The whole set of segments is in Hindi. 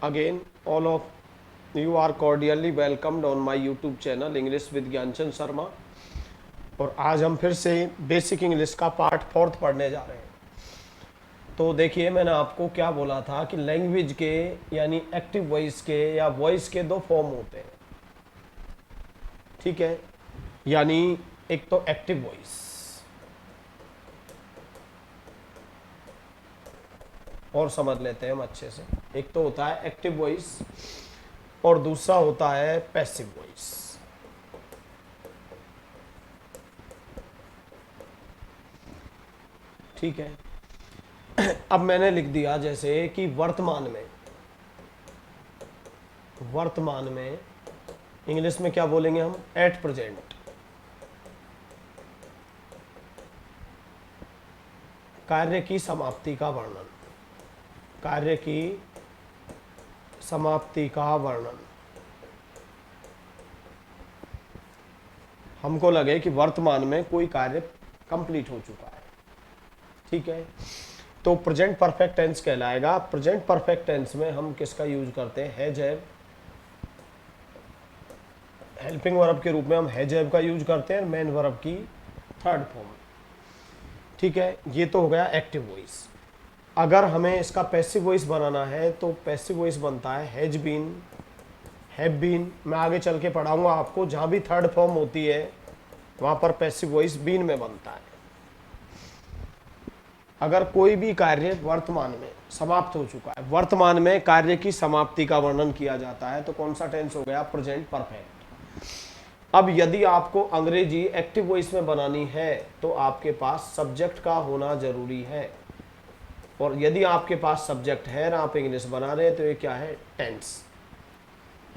Again, all of you are cordially welcomed on my YouTube channel English with Gyanchand Sharma. और आज हम फिर से बेसिक इंग्लिश का पार्ट 4 पढ़ने जा रहे हैं। तो देखिए, मैंने आपको क्या बोला था कि लैंग्वेज के यानी एक्टिव वॉइस के या वॉइस के दो फॉर्म होते हैं, ठीक है। यानी एक तो एक्टिव वॉइस, और समझ लेते हैं हम अच्छे से। एक तो होता है एक्टिव वॉइस और दूसरा होता है पैसिव वॉइस। ठीक है। अब मैंने लिख दिया जैसे कि वर्तमान में इंग्लिश में क्या बोलेंगे हम? At present. कार्य की समाप्ति का वर्णन, कार्य की समाप्ति का वर्णन। हमको लगे कि वर्तमान में कोई कार्य कंप्लीट हो चुका है, ठीक है, तो प्रेजेंट परफेक्ट टेंस कहलाएगा। प्रेजेंट परफेक्ट टेंस में हम किसका यूज करते हैं? Has have. हेल्पिंग वर्ब के रूप में हम हैज हैव का यूज करते हैं, मेन वर्ब की थर्ड फॉर्म, ठीक है। ये तो हो गया एक्टिव वॉइस। अगर हमें इसका पैसिव वॉइस बनाना है तो पैसिव वॉइस बनता है हैज बीन, हैव बीन। मैं आगे चल के पढ़ाऊंगा आपको, जहां भी थर्ड फॉर्म होती है वहां पर पैसिव वॉइस बीन में बनता है। अगर कोई भी कार्य वर्तमान में समाप्त हो चुका है, वर्तमान में कार्य की समाप्ति का वर्णन किया जाता है, तो कौन सा टेंस हो गया? Present perfect. अब यदि आपको अंग्रेजी एक्टिव वॉइस में बनानी है तो आपके पास सब्जेक्ट का होना जरूरी है, और यदि आपके पास सब्जेक्ट है ना आप इंग्लिश बना रहे हैं तो ये क्या है? टेंस।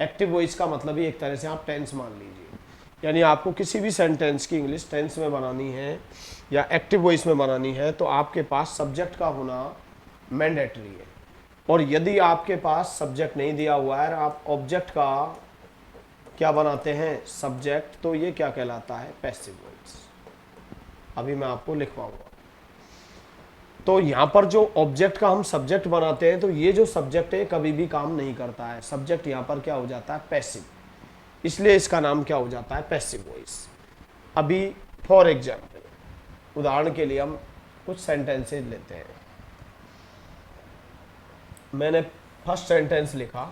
एक्टिव वॉइस का मतलब ही एक तरह से आप टेंस मान लीजिए। यानी आपको किसी भी सेंटेंस की इंग्लिश टेंस में बनानी है या एक्टिव वॉइस में बनानी है तो आपके पास सब्जेक्ट का होना मैंडेटरी है। और यदि आपके पास सब्जेक्ट नहीं दिया हुआ है, आप ऑब्जेक्ट का क्या बनाते हैं? सब्जेक्ट, तो ये क्या कहलाता है? Passive voice. अभी मैं आपको लिखवाऊंगा। तो यहाँ पर जो ऑब्जेक्ट का हम सब्जेक्ट बनाते हैं, तो ये जो सब्जेक्ट है कभी भी काम नहीं करता है। सब्जेक्ट यहाँ पर क्या हो जाता है? पैसिव। इसलिए इसका नाम क्या हो जाता है? Passive voice. अभी फॉर एग्जाम्पल, उदाहरण के लिए हम कुछ सेंटेंसेज लेते हैं। मैंने फर्स्ट सेंटेंस लिखा,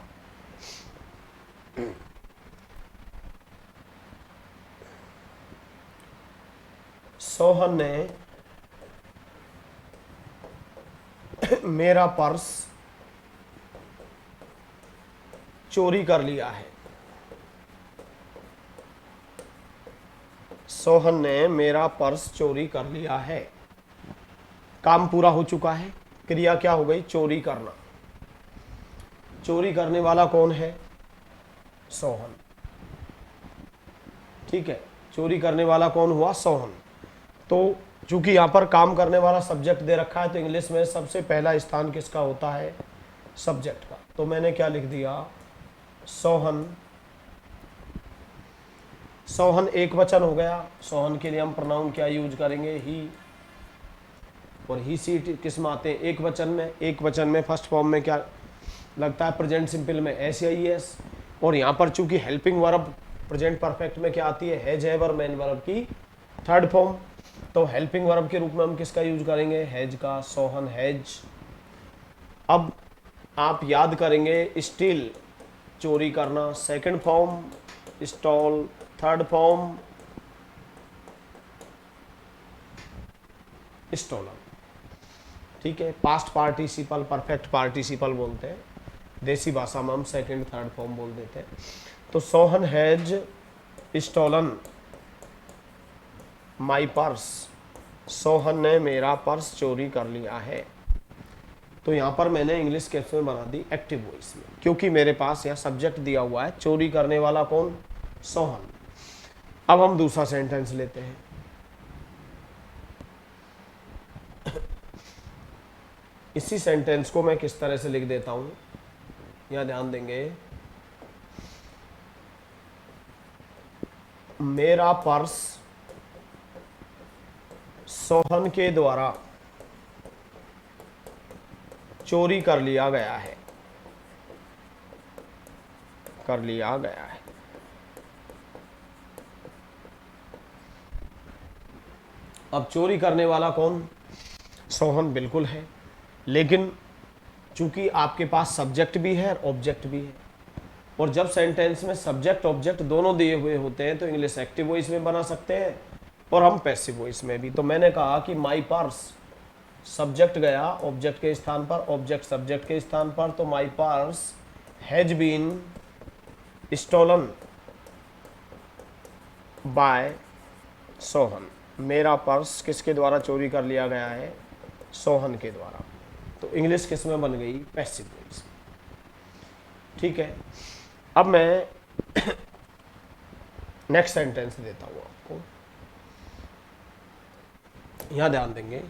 सोहन ने मेरा पर्स चोरी कर लिया है। सोहन ने मेरा पर्स चोरी कर लिया है। काम पूरा हो चुका है, क्रिया क्या हो गई? चोरी करना। चोरी करने वाला कौन है? सोहन, ठीक है। चोरी करने वाला कौन हुआ? सोहन। तो चूंकि यहाँ पर काम करने वाला सब्जेक्ट दे रखा है तो इंग्लिश में सबसे पहला स्थान किसका होता है? सब्जेक्ट का। तो मैंने क्या लिख दिया? सोहन। सोहन एक वचन हो गया। सोहन के लिए हम प्रोनाउन क्या यूज करेंगे? ही। और ही सी किस में आते हैं? एक वचन में। एक वचन में फर्स्ट फॉर्म में क्या लगता है? प्रेजेंट सिंपल में एस या ई एस। और यहाँ पर चूंकि हेल्पिंग वर्ब प्रेजेंट परफेक्ट में क्या आती है? हैज हैव और मेन वर्ब की थर्ड फॉर्म। तो हेल्पिंग वर्ब के रूप में हम किसका यूज करेंगे? हैज का। सोहन हैज। अब आप याद करेंगे, स्टील चोरी करना, second form stole, third form stolen, ठीक है। पास्ट पार्टिसिपल परफेक्ट पार्टिसिपल बोलते हैं, देसी भाषा में हम सेकंड थर्ड फॉर्म बोल देते हैं। तो Sohan has stolen my purse. Sohan ने मेरा पर्स चोरी कर लिया है। तो यहाँ पर मैंने इंग्लिश कैसे में बना दी? एक्टिव वॉइस में, क्योंकि मेरे पास यहाँ सब्जेक्ट दिया हुआ है। चोरी करने वाला कौन? सोहन। अब हम दूसरा सेंटेंस लेते हैं। इसी सेंटेंस को मैं किस तरह से लिख देता हूं, यहां ध्यान देंगे। मेरा पर्स सोहन के द्वारा चोरी कर लिया गया है। कर लिया गया है। अब चोरी करने वाला कौन? सोहन बिल्कुल है, लेकिन चूंकि आपके पास सब्जेक्ट भी है और ऑब्जेक्ट भी है, और जब सेंटेंस में सब्जेक्ट ऑब्जेक्ट दोनों दिए हुए होते हैं तो इंग्लिश एक्टिव वॉइस में बना सकते हैं और हम पैसिव वॉइस में भी। तो मैंने कहा कि माई पर्स, सब्जेक्ट गया ऑब्जेक्ट के स्थान पर, ऑब्जेक्ट सब्जेक्ट के स्थान पर, तो my purse has been stolen by Sohan. मेरा पर्स किसके द्वारा चोरी कर लिया गया है? सोहन के द्वारा। तो इंग्लिश किस में बन गई? Passive voice. ठीक है, अब मैं नेक्स्ट सेंटेंस देता हूं आपको, यहां ध्यान देंगे।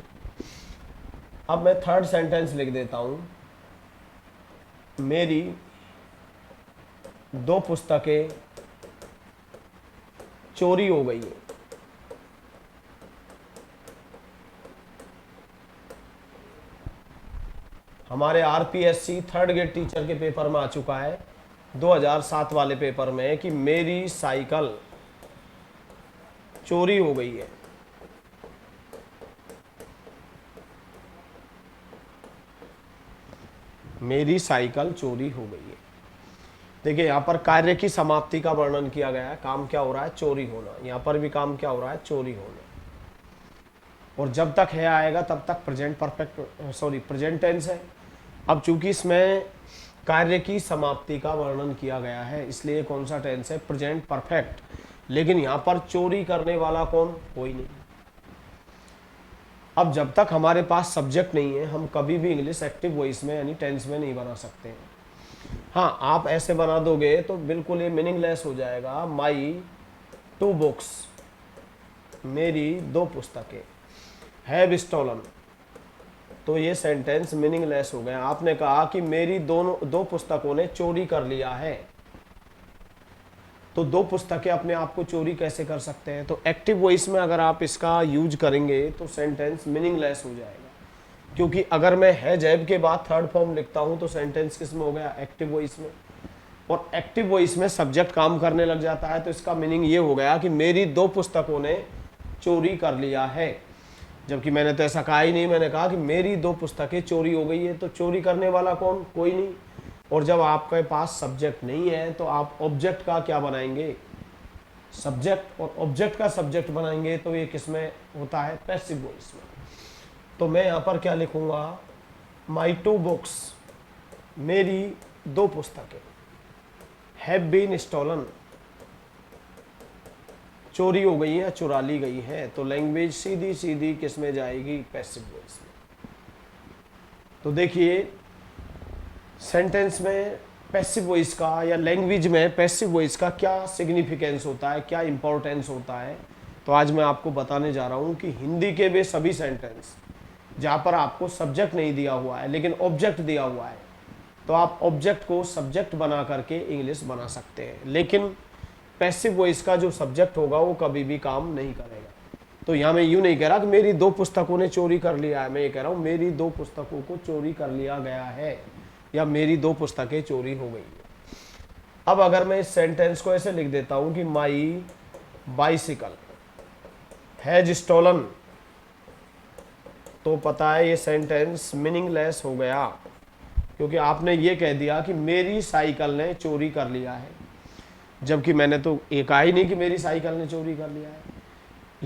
अब मैं थर्ड सेंटेंस लिख देता हूं, मेरी 2 पुस्तकें चोरी हो गई हैं। हमारे आरपीएससी थर्ड ग्रेड टीचर के पेपर में आ चुका है 2007 वाले पेपर में कि मेरी साइकिल चोरी हो गई है। मेरी साइकिल चोरी हो गई है। देखिए यहां पर कार्य की समाप्ति का वर्णन किया गया है। काम क्या हो रहा है? चोरी होना। यहां पर भी काम क्या हो रहा है? चोरी होना। और जब तक है आएगा तब तक प्रेजेंट प्रेजेंट टेंस है। अब चूंकि इसमें कार्य की समाप्ति का वर्णन किया गया है इसलिए कौन सा टेंस है? Present perfect. लेकिन यहां पर चोरी करने वाला कौन? कोई नहीं। अब जब तक हमारे पास सब्जेक्ट नहीं है हम कभी भी इंग्लिश एक्टिव वॉइस में यानी टेंस में नहीं बना सकते हैं। हाँ, आप ऐसे बना दोगे तो बिल्कुल ये मीनिंगलेस हो जाएगा। माई 2 बुक्स, मेरी 2 पुस्तकें, हैव स्टोलन, तो ये सेंटेंस मीनिंगलेस हो गया। आपने कहा कि मेरी 2 पुस्तकों ने चोरी कर लिया है, तो 2 पुस्तकें अपने आप को चोरी कैसे कर सकते हैं? तो एक्टिव वॉइस में अगर आप इसका यूज करेंगे तो सेंटेंस मीनिंगलेस हो जाएगा, क्योंकि अगर मैं है जैब के बाद थर्ड फॉर्म लिखता हूं तो सेंटेंस किस में हो गया? एक्टिव वॉइस में। और एक्टिव वॉइस में सब्जेक्ट काम करने लग जाता है तो इसका मीनिंग ये हो गया कि मेरी 2 पुस्तकों ने चोरी कर लिया है। जबकि मैंने तो ऐसा कहा ही नहीं, मैंने कहा कि मेरी 2 पुस्तकें चोरी हो गई है। तो चोरी करने वाला कौन? कोई नहीं। और जब आपके पास सब्जेक्ट नहीं है तो आप ऑब्जेक्ट का क्या बनाएंगे? सब्जेक्ट। और ऑब्जेक्ट का सब्जेक्ट बनाएंगे तो ये किस में होता है? पैसिव वॉइस में। तो मैं यहां पर क्या लिखूंगा? माई 2 बुक्स, मेरी 2 पुस्तकें, हैव बीन स्टोलन, चोरी हो गई है, चुरा ली गई है। तो लैंग्वेज सीधी सीधी किस में जाएगी? पैसिव वॉइस में। तो देखिए सेंटेंस में पैसिव वॉइस का या लैंग्वेज में पैसिव वॉइस का क्या सिग्निफिकेंस होता है, क्या इंपॉर्टेंस होता है। तो आज मैं आपको बताने जा रहा हूं कि हिंदी के वे सभी सेंटेंस जहां पर आपको सब्जेक्ट नहीं दिया हुआ है लेकिन ऑब्जेक्ट दिया हुआ है तो आप ऑब्जेक्ट को सब्जेक्ट बना करके इंग्लिश बना सकते हैं। लेकिन पैसिव वॉइस का जो सब्जेक्ट होगा वो कभी भी काम नहीं करेगा। तो यहाँ मैं यूं नहीं कह रहा कि मेरी 2 पुस्तकों ने चोरी कर लिया है, मैं ये कह रहा हूं मेरी 2 पुस्तकों को चोरी कर लिया गया है या मेरी 2 पुस्तकें चोरी हो गई है। अब अगर मैं इस सेंटेंस को ऐसे लिख देता हूं कि माई बाइसिकल हैज स्टोलन, तो पता है ये सेंटेंस मीनिंगलेस हो गया, क्योंकि आपने ये कह दिया कि मेरी साइकिल ने चोरी कर लिया है, जबकि मैंने तो ये कहा ही नहीं कि मेरी साइकिल ने चोरी कर लिया है।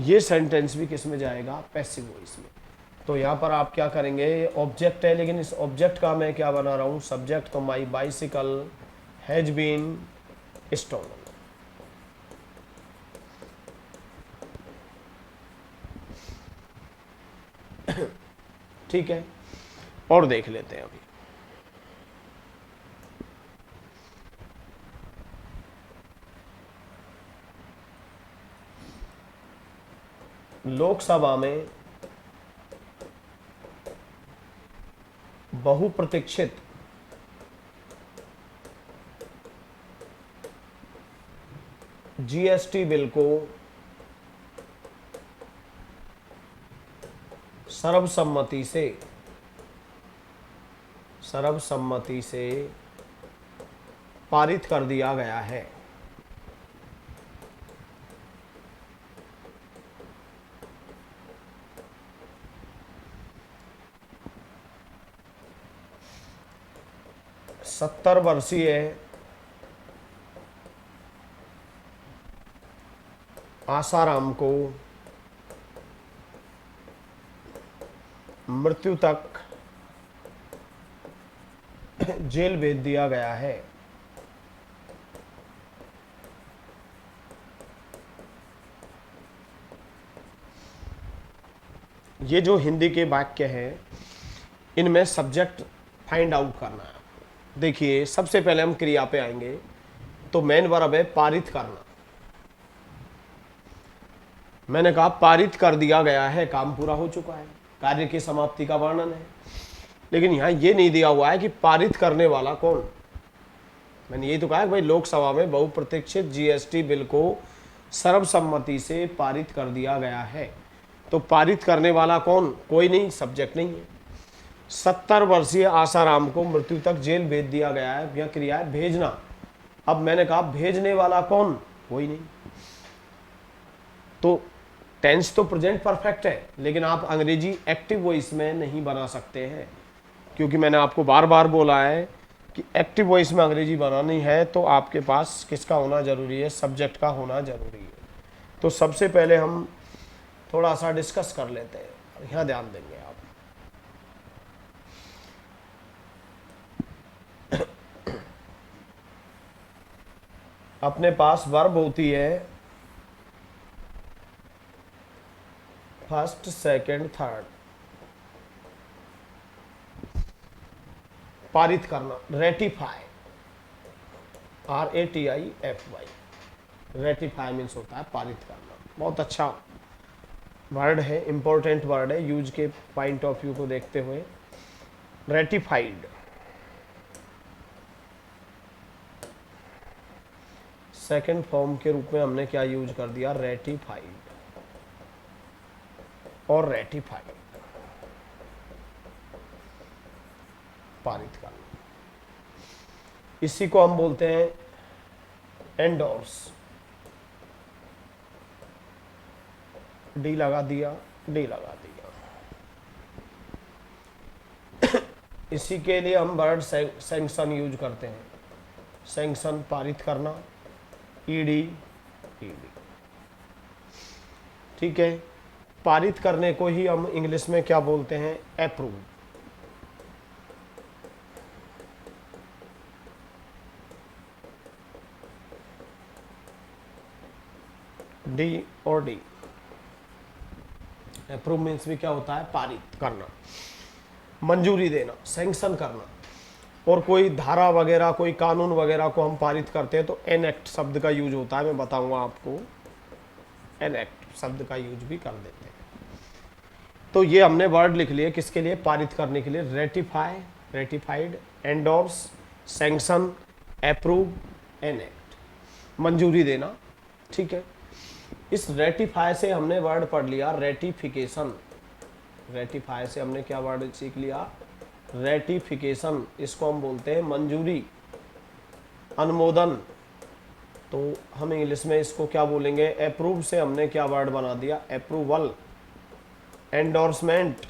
ये सेंटेंस भी किस में जाएगा? पैसिव वॉइस में। तो यहाँ पर आप क्या करेंगे? ऑब्जेक्ट है लेकिन इस ऑब्जेक्ट का मैं क्या बना रहा हूँ? सब्जेक्ट। तो my bicycle has been stolen. ठीक है, और देख लेते हैं अभी। लोकसभा में बहुप्रतीक्षित जीएसटी बिल को सर्वसम्मति से, पारित कर दिया गया है। सत्तर वर्षीय आसाराम को मृत्यु तक जेल भेज दिया गया है। ये जो हिंदी के वाक्य हैं, इनमें सब्जेक्ट फाइंड आउट करना है। देखिए, सबसे पहले हम क्रिया पे आएंगे, तो मेन वर्ब है पारित करना। मैंने कहा पारित कर दिया गया है, काम पूरा हो चुका है, कार्य की समाप्ति का वर्णन है। लेकिन यहाँ ये नहीं दिया हुआ है कि पारित करने वाला कौन। मैंने यही तो कहा है भाई, लोकसभा में बहुप्रतीक्षित जीएसटी बिल को सर्वसम्मति से पारित कर दिया गया है। तो पारित करने वाला कौन, कोई नहीं, सब्जेक्ट नहीं है। 70 वर्षीय आसाराम को मृत्यु तक जेल भेज दिया गया है, यह क्रिया है भेजना। अब मैंने कहा भेजने वाला कौन, कोई नहीं। तो टेंस तो प्रेजेंट परफेक्ट है, लेकिन आप अंग्रेजी एक्टिव वॉइस में नहीं बना सकते हैं, क्योंकि मैंने आपको बार बार बोला है कि एक्टिव वॉइस में अंग्रेजी बनानी है तो आपके पास किसका होना जरूरी है, सब्जेक्ट का होना जरूरी है। तो सबसे पहले हम थोड़ा सा डिस्कस कर लेते हैं, यहाँ ध्यान देंगे आप। अपने पास वर्ब होती है फर्स्ट, सेकंड, थर्ड। पारित करना, रेटिफाई, RATIFY, रेटिफाई मीन्स होता है पारित करना। बहुत अच्छा वर्ड है, इंपॉर्टेंट वर्ड है, यूज के पॉइंट ऑफ व्यू को देखते हुए। रेटिफाइड, सेकंड फॉर्म के रूप में हमने क्या यूज कर दिया, रेटिफाइड और रेटिफाइड, पारित करना। इसी को हम बोलते हैं एंडोर्स। डी लगा दिया, डी लगा दिया। इसी के लिए हम वर्ड सैंक्शन यूज करते हैं, सैंक्शन पारित करना, ईडी, ईडी। ठीक है, पारित करने को ही हम इंग्लिश में क्या बोलते हैं, अप्रूव। डी और डी। अप्रूव मीन्स भी क्या होता है, पारित करना, मंजूरी देना, सैंक्शन करना। और कोई धारा वगैरह, कोई कानून वगैरह को हम पारित करते हैं तो एनेक्ट शब्द का यूज होता है, मैं बताऊंगा आपको। एनेक्ट शब्द का यूज भी कर देते हैं। तो ये हमने वर्ड लिख लिए किसके लिए, पारित करने के लिए। Ratify, ratified, endorse, sanction, approve, enact, मंजूरी देना। ठीक है, इस रेटिफाई से हमने वर्ड पढ़ लिया रेटिफिकेशन। रेटिफाई से हमने क्या वर्ड सीख लिया, रेटिफिकेशन। इसको हम बोलते हैं मंजूरी, अनुमोदन। तो हम इंग्लिश में इसको क्या बोलेंगे, अप्रूव से हमने क्या वर्ड बना दिया, अप्रूवल। Endorsement,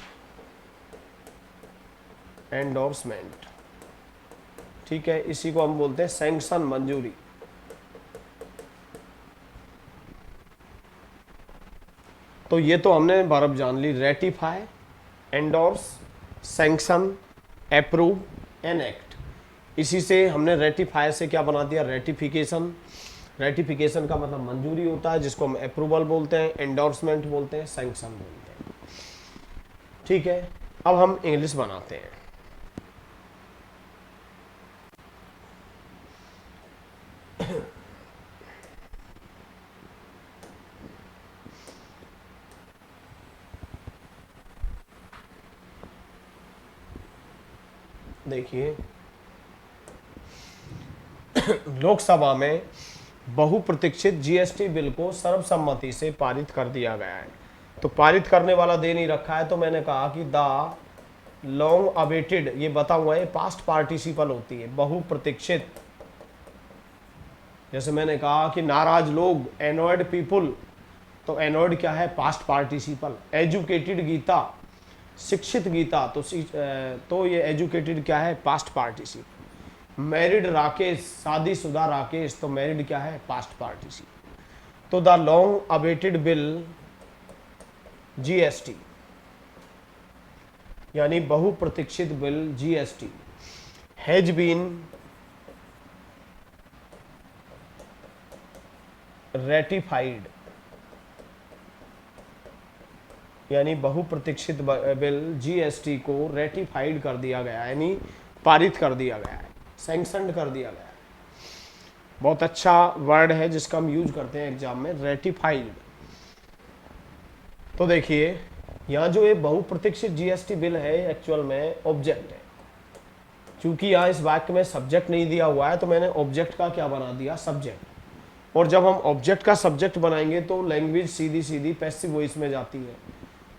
endorsement. ठीक है, इसी को हम बोलते हैं सैंक्शन, मंजूरी। तो ये तो हमने वर्ब जान ली, ratify, endorse, sanction, approve, enact. इसी से हमने रेटिफाई से क्या बना दिया, रेटिफिकेशन। रेटिफिकेशन का मतलब मंजूरी होता है, जिसको हम अप्रूवल बोलते हैं, एंडोर्समेंट बोलते हैं, सैंक्शन बोलते हैं। ठीक है, अब हम इंग्लिश बनाते हैं। देखिए, लोकसभा में बहुप्रतीक्षित जीएसटी बिल को सर्वसम्मति से पारित कर दिया गया है। तो पारित करने वाला दे नहीं रखा है, तो मैंने कहा कि द लॉन्ग अवेटेड, ये बता हुआ है, पास्ट पार्टिसिपल होती है, बहुप्रतीक्षित जैसे मैंने कहा कि नाराज लोग, एनॉयड पीपुल, तो एनॉयड क्या है, पास्ट पार्टिसिपल। एजुकेटेड गीता, शिक्षित गीता, तो ये एजुकेटेड क्या है, पास्ट पार्टिसिपल। मैरिड राकेश, शादीशुदा राकेश, तो मैरिड क्या है, पास्ट पार्टिसिपल। तो the long awaited bill GST, यानी बहुप्रतीक्षित bill GST, has been ratified, यानी बहुप्रतीक्षित बिल जीएसटी को रेटिफाइड कर दिया गया, यानी पारित कर दिया गया है, सैंक्शनड कर दिया गया है। बहुत अच्छा वर्ड है जिसका हम यूज करते हैं एग्जाम में, रेटिफाइड। तो देखिए यहाँ जो ये बहुप्रतीक्षित जीएसटी बिल है एक्चुअल में ऑब्जेक्ट है। क्योंकि यहाँ इस वाक्य में सब्जेक्ट नहीं दिया हुआ है तो मैंने ऑब्जेक्ट का क्या बना दिया, सब्जेक्ट। और जब हम ऑब्जेक्ट का सब्जेक्ट बनाएंगे तो लैंग्वेज सीधी सीधी पैसिव वॉइस में जाती है।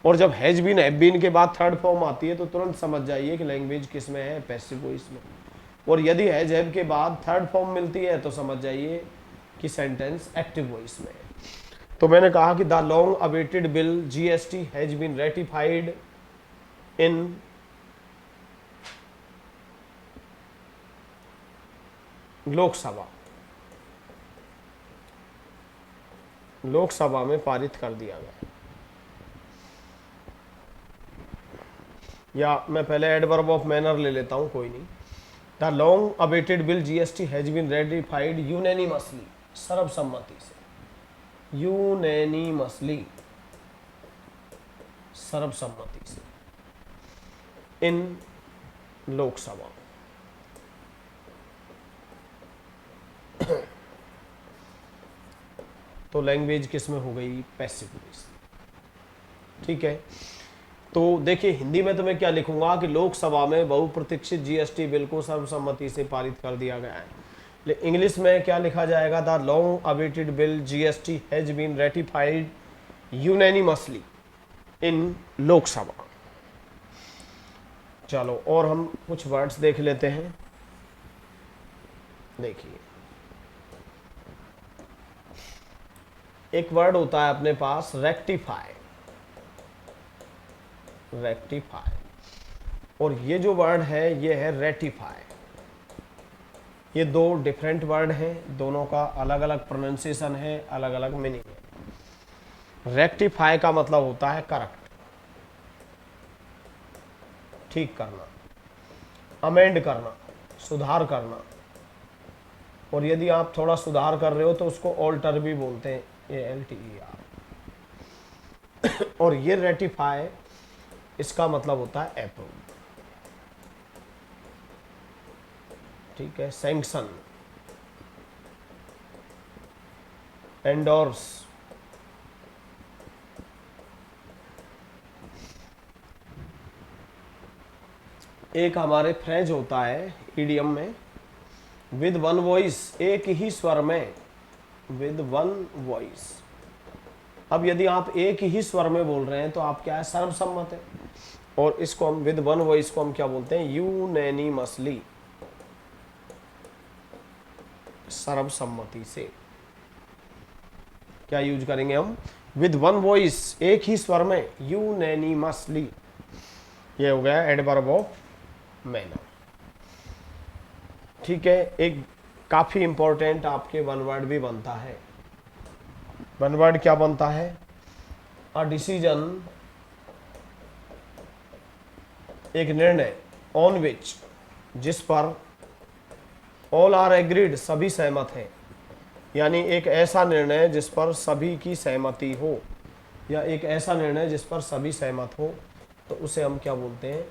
और जब हैज बीन हैव बीन के बाद थर्ड फॉर्म आती है तो तुरंत समझ जाइए कि लैंग्वेज किस में है, पैसिव वॉइस में। और यदि हैज हैव के बाद थर्ड फॉर्म मिलती है तो समझ जाइए कि सेंटेंस एक्टिव वॉइस में है। तो मैंने कहा कि the long awaited bill GST has been ratified in Lok Sabha, Lok Sabha में पारित कर दिया गया। या मैं पहले एडवर्ब ऑफ मैनर ले लेता हूं, कोई नहीं। The long awaited bill GST has been ratified unanimously, सर्वसम्मति से, यूनैनिमसली, सर्वसम्मति से, इन लोकसभा। तो लैंग्वेज किस में हो गई, पैसिव वॉइस। ठीक है, तो देखिए हिंदी में तो मैं क्या लिखूंगा कि लोकसभा में बहुप्रतीक्षित जीएसटी बिल को सर्वसम्मति से पारित कर दिया गया है। लेकिन इंग्लिश में क्या लिखा जाएगा, the long awaited bill GST has been ratified unanimously in Lok Sabha. चलो और हम कुछ वर्ड्स देख लेते हैं। देखिए एक वर्ड होता है अपने पास रेक्टिफाई, रेक्टिफाई, और ये जो वर्ड है ये है रेटिफाई। ये दो डिफरेंट वर्ड हैं, दोनों का अलग अलग प्रोनाउंसिएशन है, अलग अलग मीनिंग है। रेक्टिफाई का मतलब होता है करेक्ट, ठीक करना, अमेंड करना, सुधार करना। और यदि आप थोड़ा सुधार कर रहे हो तो उसको ऑल्टर भी बोलते हैं, ALTER। और ये रेटिफाई इसका मतलब होता है अप्रूव, ठीक है, सैंक्शन, एंडोर्स, एक हमारे फ्रेज होता है इडियम में, विद वन वॉइस, एक ही स्वर में, विद वन वॉइस। अब यदि आप एक ही स्वर में बोल रहे हैं तो आप क्या है, सर्वसम्मत है। और इसको हम विद वन वॉइस को हम क्या बोलते हैं, यूनैनिमसली, सर्वसम्मति से। क्या यूज करेंगे हम, विद वन वॉइस, एक ही स्वर में, यूनैनिमसली। ये हो गया एडवर्ब ऑफ मैनर। ठीक है, एक काफी इंपॉर्टेंट आपके वन वर्ड भी बनता है। वन वर्ड क्या बनता है, अ डिसीजन, एक निर्णय, ऑन विच, जिस पर, ऑल आर एग्रीड, सभी सहमत हैं। यानी एक ऐसा निर्णय जिस पर सभी की सहमति हो, या एक ऐसा निर्णय जिस पर सभी सहमत हो, तो उसे हम क्या बोलते हैं,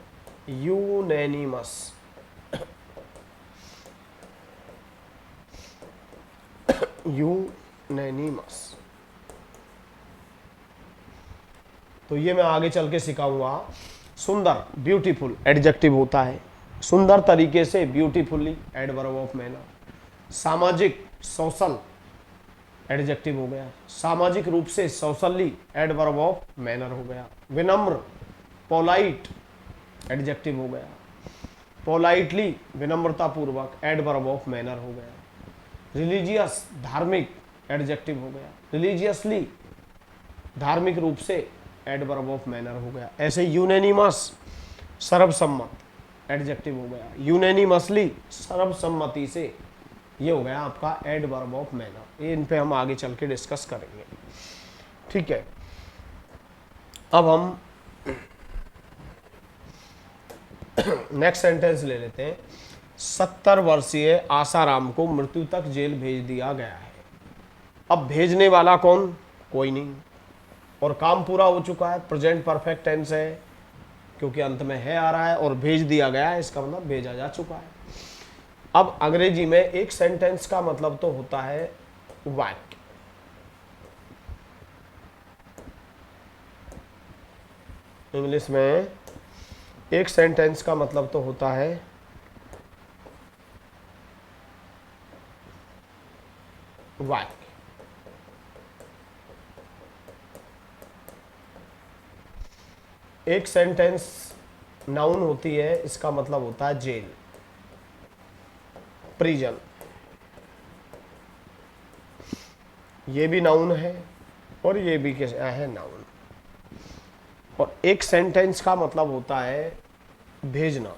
यूनैनिमस। यूनैनिमस। तो ये मैं आगे चल के सिखाऊंगा। सुंदर, ब्यूटीफुल एडजेक्टिव होता है, सुंदर तरीके से, ब्यूटीफुली एडवर्ब ऑफ मैनर। सामाजिक, सोशल एडजेक्टिव हो गया, सामाजिक रूप से, सोशली एडवर्ब ऑफ मैनर हो गया। विनम्र, पोलाइट एडजेक्टिव हो गया, पोलाइटली, विनम्रता पूर्वक एडवर्ब ऑफ मैनर हो गया। रिलीजियस धार्मिक एडजेक्टिव हो गया, रिलीजियसली धार्मिक रूप से एडवर्ब ऑफ मैनर हो गया। ऐसे यूनेनिमस सर्वसम्मत एडजेक्टिव हो गया, यूनेनिमसली सर्वसम्मति से ये हो गया आपका एडवर्ब ऑफ मैनर। ये इन पे हम आगे चल के डिस्कस करेंगे, ठीक है। अब हम नेक्स्ट सेंटेंस ले लेते हैं। 70 वर्षीय आसाराम को मृत्यु तक जेल भेज दिया गया है। अब भेजने वाला कौन? कोई नहीं, और काम पूरा हो चुका है, प्रेजेंट परफेक्ट टेंस है क्योंकि अंत में है आ रहा है, और भेज दिया गया है इसका मतलब भेजा जा चुका है। अब अंग्रेजी में एक सेंटेंस का मतलब तो होता है वाक्य, इंग्लिश में एक सेंटेंस का मतलब तो होता है वाक्य। एक सेंटेंस नाउन होती है, इसका मतलब होता है जेल, प्रिजन, ये भी नाउन है और ये भी क्या है? नाउन। और एक सेंटेंस का मतलब होता है भेजना,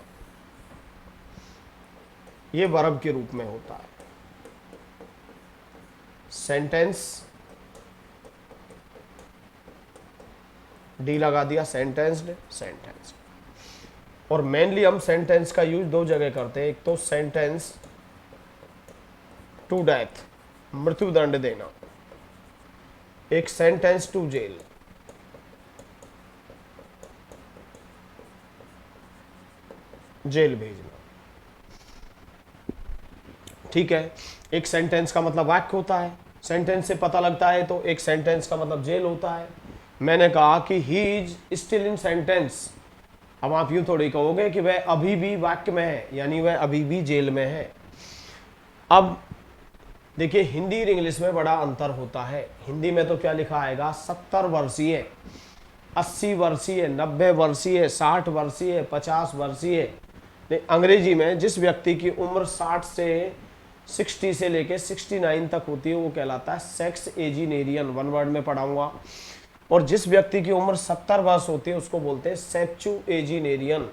ये वर्ब के रूप में होता है। सेंटेंस डी लगा दिया, सेंटेंस्ड, सेंटेंस। और मेनली हम सेंटेंस का यूज दो जगह करते हैं, एक तो सेंटेंस टू डेथ, मृत्यु दंड देना, एक सेंटेंस टू जेल, जेल भेजना, ठीक है। एक सेंटेंस का मतलब वाक्य होता है, सेंटेंस से पता लगता है, तो एक सेंटेंस का मतलब जेल होता है। मैंने कहा कि he is still in sentence, अब आप यूं थोड़ी कहोगे कि वह अभी भी वाक्य में है, यानी वह अभी भी जेल में है। अब देखिए हिंदी और इंग्लिश में बड़ा अंतर होता है। हिंदी में तो क्या लिखा आएगा? 70 वर्षीय, 80 वर्षीय, 90 वर्षीय, 60 वर्षीय, 50 वर्षीय। अंग्रेजी में जिस व्यक्ति की उम्र 60 से 60 से लेके 69 तक होती है वो कहलाता है सेक्सजेनेरियन, वन वर्ड में पढ़ाऊंगा। और जिस व्यक्ति की उम्र 70 वर्ष होती है उसको बोलते हैं सेप्चुएजिनेरियन।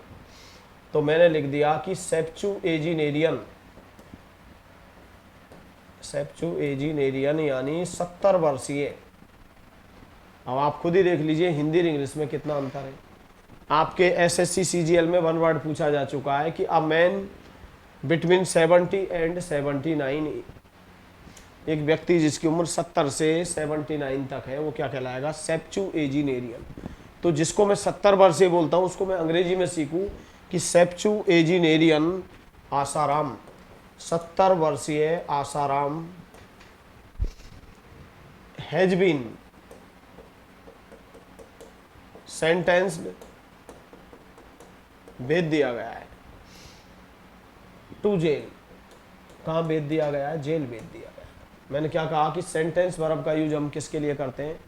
तो मैंने लिख दिया कि सेप्चुएजिनेरियन, सेप्चुएजिनेरियन यानी 70 वर्षीय। अब आप खुद ही देख लीजिए हिंदी और इंग्लिश में कितना अंतर है। आपके एसएससी सीजीएल में वन वर्ड पूछा जा चुका है कि अ मैन बिटवीन 70 एंड 79, एक व्यक्ति जिसकी उम्र 70 से 79 तक है वो क्या कहलाएगा? सेप्चुएजिनेरियन। तो जिसको मैं 70 वर्ष से बोलता हूँ उसको मैं अंग्रेजी में सीखूं कि सेप्चुएजिनेरियन आसाराम, 70 वर्षीय आसाराम हैज बीन सेंटेंस्ड, भेज दिया गया है, टू जेल, कहाँ भेज दिया गया है? जेल भेज दिया गया है। मैंने क्या कहा कि सेंटेंस वर्ब का यूज हम किसके लिए करते हैं?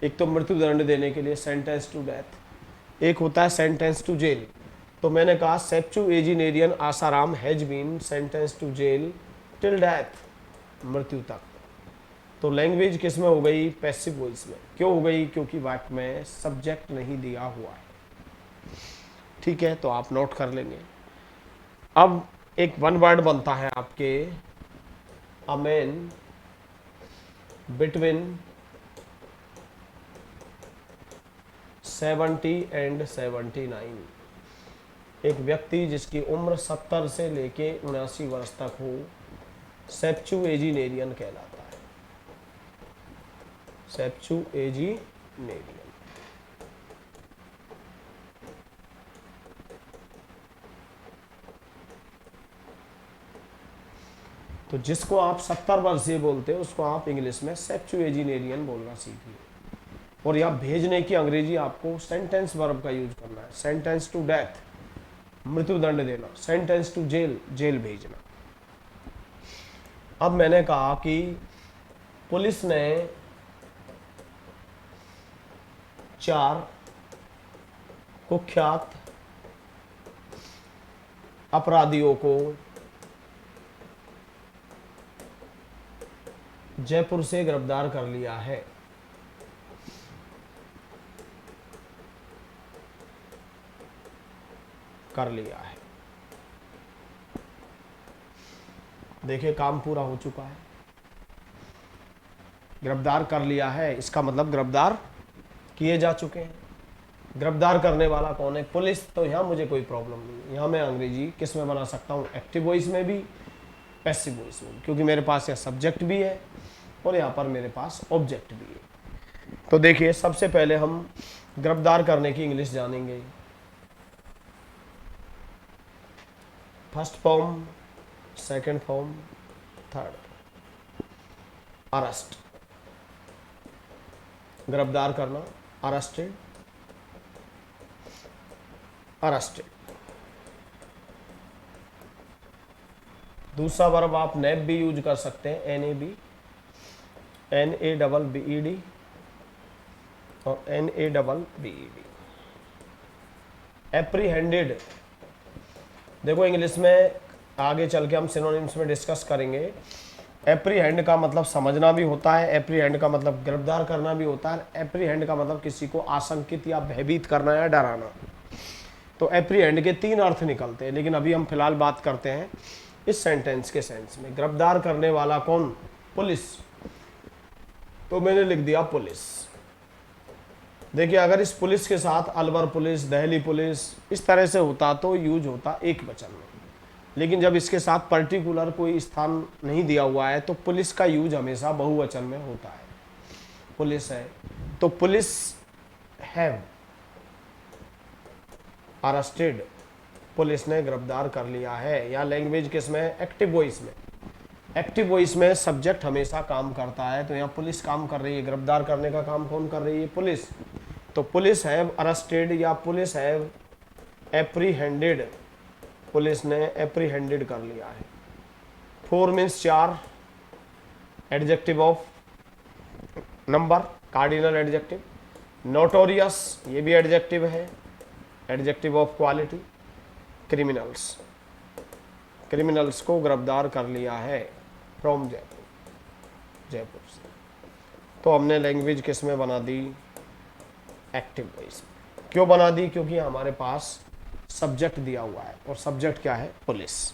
एक तो मृत्यु दंड देने के लिए सेंटेंस टू डेथ, एक होता है सेंटेंस टू जेल। तो मैंने कहा septuagenarian Asaram has been sentence to jail till death, मृत्यु तक। तो लैंग्वेज किस में हो गई? पैसिव वॉइस में। क्यों हो गई? क्योंकि वाक्य में सब्जेक्ट नहीं दिया हुआ है, ठीक है। तो आप नोट कर लेंगे। अब एक वन वर्ड बनता है आपके, अ मैन बिटवीन 70 एंड 79, एक व्यक्ति जिसकी उम्र 70 से लेके 79 वर्ष तक हो, सेप्चुएजिनेरियन कहलाता है, सेप्चुएजिनेरियन। तो जिसको आप 70 वर्षीय बोलते हो उसको आप इंग्लिश में सेप्चुएजिनेरियन बोलना सीखिए। और यहाँ भेजने की अंग्रेजी आपको सेंटेंस वर्ब का यूज करना है। सेंटेंस टू डेथ, मृत्यु दंड देना, सेंटेंस टू जेल, जेल भेजना। अब मैंने कहा कि पुलिस ने 4 कुख्यात अपराधियों को जयपुर से गिरफ्तार कर लिया है। कर लिया है। देखिए काम पूरा हो चुका है। गिरफ्तार कर लिया है, इसका मतलब गिरफ्तार किए जा चुके हैं। गिरफ्तार करने वाला कौन है? पुलिस। तो यहाँ मुझे कोई प्रॉब्लम नहीं, यहाँ मैं अंग्रेजी किस में बना सकता हूँ? एक्टिव वॉइस में भी, पैसिव वॉइस में, क्योंकि मेरे पास यहाँ सब्जेक्ट भी है और यहाँ पर मेरे पास ऑब्जेक्ट भी है। तो देखिए सबसे पहले हम गिरफ्तार करने की इंग्लिश जानेंगे। First form, second form, third. Arrest, गिरफ्तार करना, अरेस्टेड, अरेस्टेड। दूसरा वर्ब आप नैप भी यूज कर सकते हैं, NAB, NABBED और NABBED। एप्रीहेंडेड, देखो इंग्लिश में आगे चल के हम सिनोनिम्स में डिस्कस करेंगे। एप्रीहेंड का मतलब समझना भी होता है, एप्रीहेंड का मतलब गिरफ्तार करना भी होता है, एप्रीहेंड का मतलब किसी को आशंकित या भयभीत करना या डराना। तो एप्रीहेंड के 3 अर्थ निकलते हैं, लेकिन अभी हम फिलहाल बात करते हैं इस सेंटेंस के सेंस में। गिरफ्तार करने वाला कौन? पुलिस। तो मैंने लिख दिया पुलिस। देखिए अगर इस पुलिस के साथ अलवर पुलिस, दिल्ली पुलिस इस तरह से होता तो यूज होता एक वचन में, लेकिन जब इसके साथ पर्टिकुलर कोई स्थान नहीं दिया हुआ है तो पुलिस का यूज हमेशा बहुवचन में होता है। पुलिस है तो पुलिस हैव अरेस्टेड, पुलिस ने गिरफ्तार कर लिया है। या लैंग्वेज किस में? एक्टिव वॉइस में। एक्टिव वॉइस में सब्जेक्ट हमेशा काम करता है, तो यहाँ पुलिस काम कर रही है। गिरफ्तार करने का काम कौन कर रही है? पुलिस। तो पुलिस हैव अरेस्टेड या पुलिस हैव एप्रीहेंडेड, पुलिस ने एप्रीहेंडेड कर लिया है। 4 means 4, adjective of number, cardinal adjective. Notorious, ये भी एडजेक्टिव है, adjective of quality. Criminals, criminals को गिरफ्तार कर लिया है फ्रॉम जयपुर, जयपुर से। तो हमने लैंग्वेज किस में बना दी? एक्टिव वॉइस में। क्यों बना दी? क्योंकि हमारे पास सब्जेक्ट दिया हुआ है और सब्जेक्ट क्या है? पुलिस।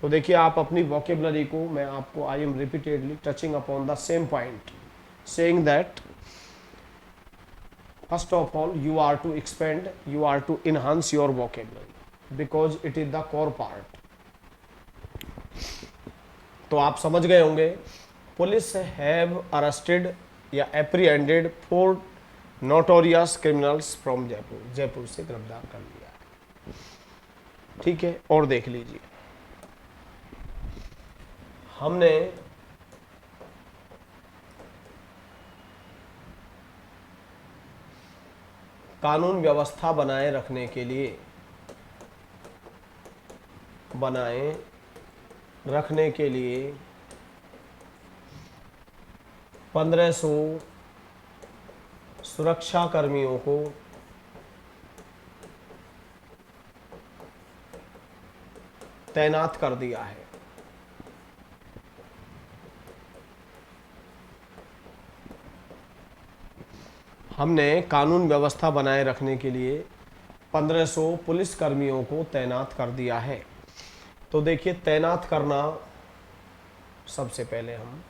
तो देखिए आप अपनी वोकेबलरी को, मैं आपको I am repeatedly touching upon the same point, saying that first of all you are to expand, you are to enhance your vocabulary because it is the core part। तो आप समझ गए होंगे, पुलिस हैव अरेस्टेड या apprehended 4 notorious criminals from Jaipur, Jaipur से गिरफ्तार कर लिया है। ठीक है, और देख लीजिए हमने कानून व्यवस्था बनाए रखने के लिए, 1500 सुरक्षा कर्मियों को तैनात कर दिया है। हमने कानून व्यवस्था बनाए रखने के लिए 1500 पुलिस कर्मियों को तैनात कर दिया है। तो देखिए तैनात करना, सबसे पहले हम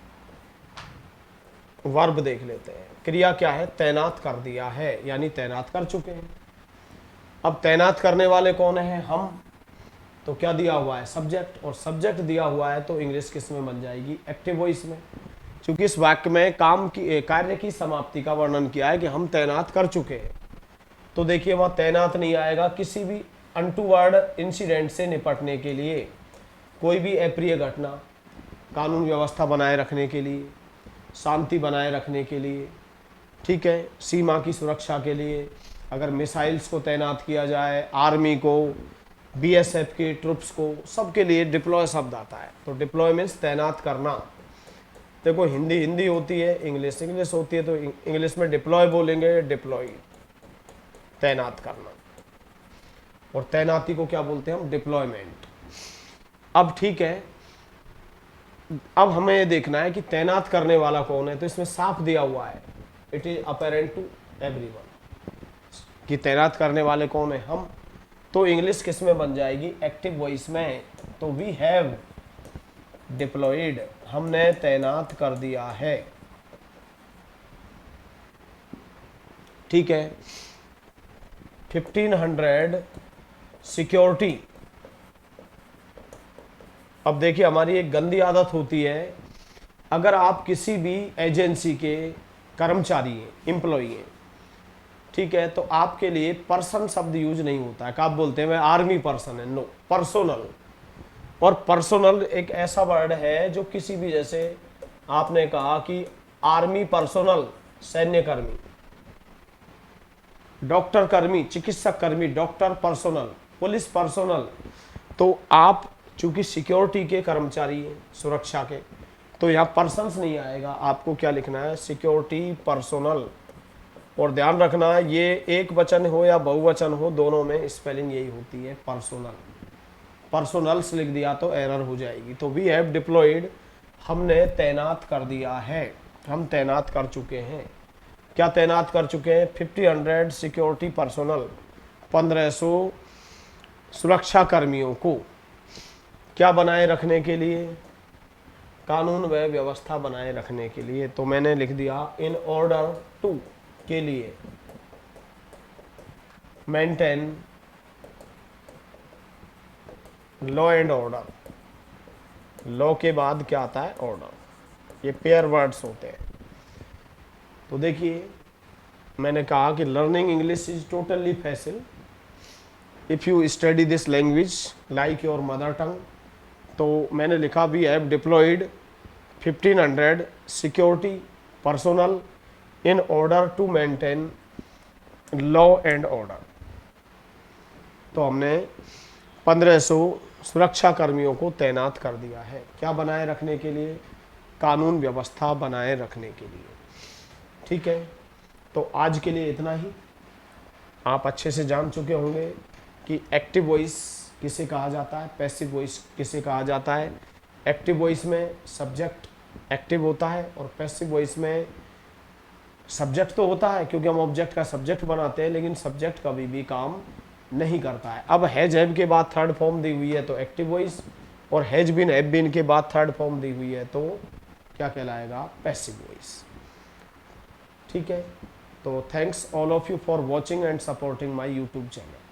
वर्ब देख लेते हैं। क्रिया क्या है? तैनात कर दिया है, यानी तैनात कर चुके हैं। अब तैनात करने वाले कौन है? हम। तो क्या दिया हुआ है? सब्जेक्ट। और सब्जेक्ट दिया हुआ है तो इंग्लिश किस में बन जाएगी? एक्टिव वॉइस में। क्योंकि इस वाक्य में काम की, कार्य की समाप्ति का वर्णन किया है कि हम तैनात कर चुके हैं। तो देखिए वहां तैनात नहीं आएगा। किसी भी अनटूवर्ड इंसिडेंट से निपटने के लिए, कोई भी अप्रिय घटना, कानून व्यवस्था बनाए रखने के लिए, शांति बनाए रखने के लिए, ठीक है, सीमा की सुरक्षा के लिए, अगर मिसाइल्स को तैनात किया जाए, आर्मी को, BSF के ट्रुप्स को, सबके लिए डिप्लॉय शब्द आता है। तो डिप्लॉय मीन्स तैनात करना। देखो हिंदी हिंदी होती है, इंग्लिश इंग्लिश होती है, तो इंग्लिश में डिप्लॉय बोलेंगे, डिप्लॉय तैनात करना, और तैनाती को क्या बोलते हैं हम? डिप्लॉयमेंट। अब ठीक है, अब हमें ये देखना है कि तैनात करने वाला कौन है, तो इसमें साफ दिया हुआ है, it is apparent to everyone कि तैनात करने वाले कौन है, हम। तो इंग्लिश किस में बन जाएगी, एक्टिव वॉइस में। तो वी हैव डिप्लॉयड, हमने तैनात कर दिया है। ठीक है। 1500 सिक्योरिटी। अब देखिए हमारी एक गंदी आदत होती है, अगर आप किसी भी एजेंसी के कर्मचारी हैं, एम्प्लॉई हैं, ठीक है, तो आपके लिए पर्सन शब्द यूज नहीं होता है। आप बोलते हैं मैं आर्मी पर्सन है, नो, पर्सोनल। और पर्सोनल एक ऐसा वर्ड है जो किसी भी, जैसे आपने कहा कि आर्मी पर्सोनल, सैन्य कर्मी, डॉक्टर कर्मी, चिकित्सक कर्मी, डॉक्टर पर्सोनल, पुलिस पर्सोनल। तो आप चूंकि सिक्योरिटी के कर्मचारी हैं, सुरक्षा के, तो यहाँ पर्सन्स नहीं आएगा, आपको क्या लिखना है, सिक्योरिटी पर्सोनल। और ध्यान रखना ये एक वचन हो या बहुवचन हो, दोनों में स्पेलिंग यही होती है, पर्सोनल। पर्सोनल्स लिख दिया तो एरर हो जाएगी। तो वी हैव डिप्लॉयड, हमने तैनात कर दिया है, हम तैनात कर चुके हैं। क्या तैनात कर चुके हैं, 1500 सिक्योरिटी पर्सोनल, 1500 सुरक्षा कर्मियों को क्या बनाए रखने के लिए, कानून व व्यवस्था बनाए रखने के लिए। तो मैंने लिख दिया इन ऑर्डर टू, के लिए, maintain law and order. Law के बाद क्या आता है, ऑर्डर। ये पेयर वर्ड्स होते हैं। तो देखिए मैंने कहा कि learning English is totally facile if you study this language like your mother tongue. तो मैंने लिखा we have deployed 1500 security personnel in order to maintain law and order. तो हमने 1500 सुरक्षा कर्मियों को तैनात कर दिया है, क्या बनाए रखने के लिए, कानून व्यवस्था बनाए रखने के लिए। ठीक है, तो आज के लिए इतना ही। आप अच्छे से जान चुके होंगे कि एक्टिव वॉइस किसे कहा जाता है, पैसिव वॉइस किसे कहा जाता है। एक्टिव वॉइस में सब्जेक्ट एक्टिव होता है और पैसिव वॉइस में सब्जेक्ट तो होता है, क्योंकि हम ऑब्जेक्ट का सब्जेक्ट बनाते हैं, लेकिन सब्जेक्ट कभी भी काम नहीं करता है। अब हैज हैव के बाद थर्ड फॉर्म दी हुई है तो एक्टिव वॉइस, और हैज बीन हैव बीन के बाद थर्ड फॉर्म दी हुई है तो क्या कहलाएगा, पैसिव वॉइस। ठीक है, तो thanks all of you for watching and supporting my YouTube channel.